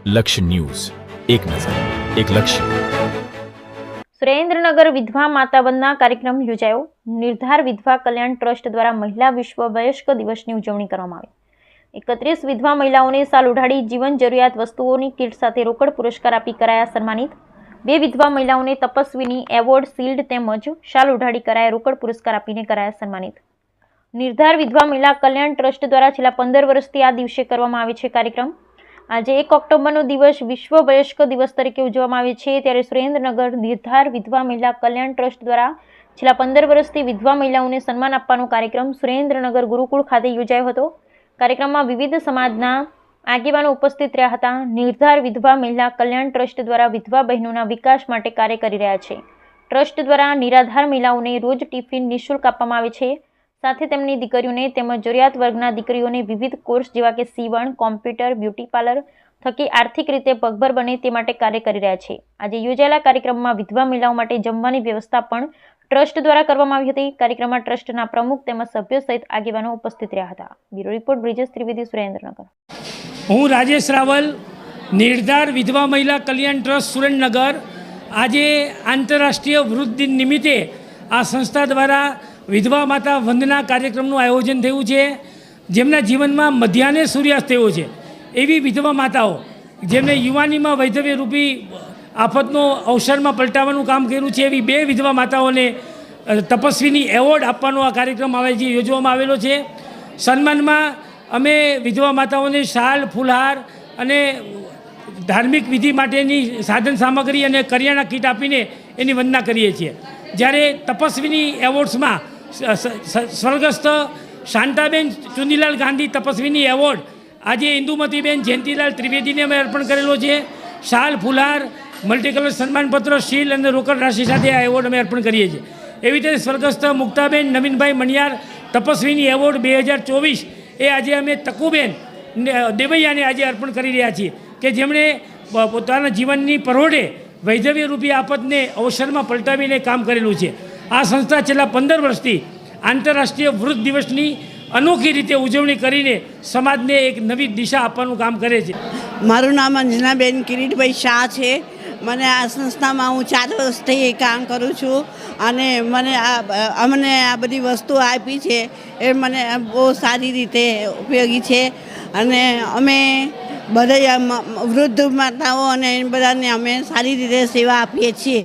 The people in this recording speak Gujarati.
લક્ષ્ય ન્યૂઝ, એક નજર, એક લક્ષ્ય. સુરેન્દ્રનગર વિધવા માતા વંદના કાર્યક્રમ યોજાયો. નિર્ધાર વિધવા કલ્યાણ ટ્રસ્ટ દ્વારા મહિલા વિશ્વ વયસ્ક દિવસની ઉજવણી કરવામાં આવી. 31 વિધવા મહિલાઓને સાલ ઉઢાડી જીવન જરૂરિયાત વસ્તુઓની કીટ સાથે રોકડ પુરસ્કાર આપી કરાયા સન્માનિત. 2 વિધવા મહિલાઓને તપસ્વીની એવોર્ડ, શિલ્ડ તેમજ શાલ ઉઢાડી કરાયા રોકડ પુરસ્કાર આપીને કરાયા સન્માનિત. નિર્ધાર વિધવા મહિલા કલ્યાણ ટ્રસ્ટ દ્વારા છેલ્લા 15 વર્ષથી આ દિવસે કરવામાં આવે છે કાર્યક્રમ. આજે 1 ઓક્ટોબરનો દિવસ વિશ્વ વયસ્ક દિવસ તરીકે ઉજવવામાં આવે છે. ત્યારે સુરેન્દ્રનગર નિર્ધાર વિધવા મહિલા કલ્યાણ ટ્રસ્ટ દ્વારા છેલ્લા 15 વર્ષથી વિધવા મહિલાઓને સન્માન આપવાનો કાર્યક્રમ સુરેન્દ્રનગર ગુરુકુળ ખાતે યોજાયો હતો. કાર્યક્રમમાં વિવિધ સમાજના આગેવાનો ઉપસ્થિત રહ્યા હતા. નિર્ધાર વિધવા મહિલા કલ્યાણ ટ્રસ્ટ દ્વારા વિધવા બહેનોના વિકાસ માટે કાર્ય કરી રહ્યા છે. ટ્રસ્ટ દ્વારા નિરાધાર મહિલાઓને રોજ ટિફિન નિઃશુલ્ક આપવામાં આવે છે. સાથે તેમની દીકરીઓને તેમજ જરૂરિયાત વર્ગના દીકરીઓને વિવિધ કોર્સ જેવા કે સીવણ, કોમ્પ્યુટર, બ્યુટી પાર્લર થકી આર્થિક રીતે પગભર બને તે માટે કાર્ય કરી રહ્યા છે. આજે યોજાયેલા કાર્યક્રમમાં વિધવા મહિલાઓ માટે જમવાની વ્યવસ્થા પણ ટ્રસ્ટ દ્વારા કરવામાં આવી હતી. કાર્યક્રમમાં ટ્રસ્ટના પ્રમુખ તેમજ સભ્યો સહિત આગેવાનો ઉપસ્થિત રહ્યા હતા. Bureau report Brijesh Trivedi, Surendranagar. હું રાજેશ રાવલ, નિર્ધાર વિધવા મહિલા કલ્યાણ ટ્રસ્ટ સુરેન્દ્રનગર. આજે આંતરરાષ્ટ્રીય વૃદ્ધ દિન નિમિત્તે આ સંસ્થા દ્વારા વિધવા માતા વંદના કાર્યક્રમનું આયોજન થયું છે. જેમના જીવનમાં મધ્યાહ્ને સૂર્યાસ્ત થયો છે એવી વિધવા માતાઓ જેમને યુવાનીમાં વૈધવ્યરૂપી આફતનો અવસરમાં પલટાવવાનું કામ કર્યું છે એવી 2 વિધવા માતાઓને તપસ્વીની એવોર્ડ આપવાનો આ કાર્યક્રમ યોજવામાં આવેલો છે. સન્માનમાં અમે વિધવા માતાઓને શાલ, ફૂલહાર અને ધાર્મિક વિધિ માટેની સાધન સામગ્રી અને કરિયાણા કીટ આપીને એની વંદના કરીએ છીએ. જ્યારે તપસ્વીની એવોર્ડ્સમાં સ્વર્ગસ્થ શાંતાબેન ચુનીલાલ ગાંધી તપસ્વીની એવોર્ડ આજે ઇન્દુમતીબેન જયંતિલાલ ત્રિવેદીને અમે અર્પણ કરેલો છે. શાલ, ફુલહાર, મલ્ટીકલર સન્માનપત્ર, શીલ અને રોકડ રાશિ સાથે આ એવોર્ડ અમે અર્પણ કરીએ છીએ. એવી રીતે સ્વર્ગસ્થ મુક્તાબેન નવીનભાઈ મણિયાર તપસ્વીની એવોર્ડ 2024 એ આજે અમે તકુબેન દેવૈયાને આજે અર્પણ કરી રહ્યા છીએ કે જેમણે પોતાના જીવનની પરોઢે વૈધવ્યરૂપી આફતને અવસરમાં પલટાવીને કામ કરેલું છે. આ સંસ્થા છેલ્લા 15 વર્ષથી આંતરરાષ્ટ્રીય વૃદ્ધ દિવસની અનોખી રીતે ઉજવણી કરીને સમાજને એક નવી દિશા આપવાનું કામ કરે છે. મારું નામ અંજનાબેન કિરીટભાઈ શાહ છે. મને આ સંસ્થામાં હું 4 વર્ષથી કામ કરું છું અને અમને આ બધી વસ્તુઓ આપી છે એ મને બહુ સારી રીતે ઉપયોગી છે. અને અમે બધા વૃદ્ધ માતાઓ અને બધાને અમે સારી રીતે સેવા આપીએ છીએ.